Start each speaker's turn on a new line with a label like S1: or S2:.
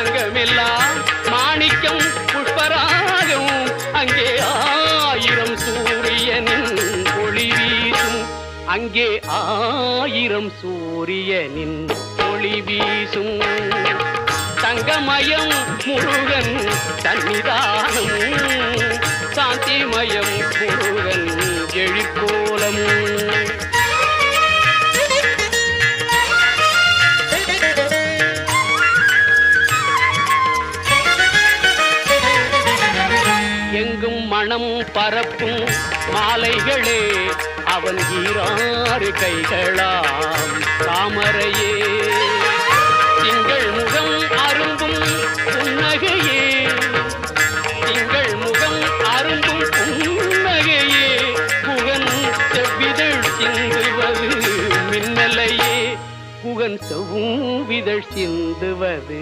S1: அங்கமெல்லாம் மாணிக்கம் புஷ்பராகம் அங்கே 1000 சூரியனின் ஒளி வீசும் அங்கே 1000 சூரியனின் ஒளி வீசும் தங்கமயம் முருகன் சன்னிதானம் சாந்திமயம் முருகன் எழிற்கோலம் எங்கும் மனம் பரப்பும் மாலைகளே அவன் ஈராறு கைகளாம் தாமரையே திங்கள் முகம் அரும்பும் புன்னகையே திங்கள் முகம் அரும்பும் புன்னகையே புகன் செவ்விதழ் சிந்துவது மின்னலையே புகன் செவ்விதழ் சிந்துவது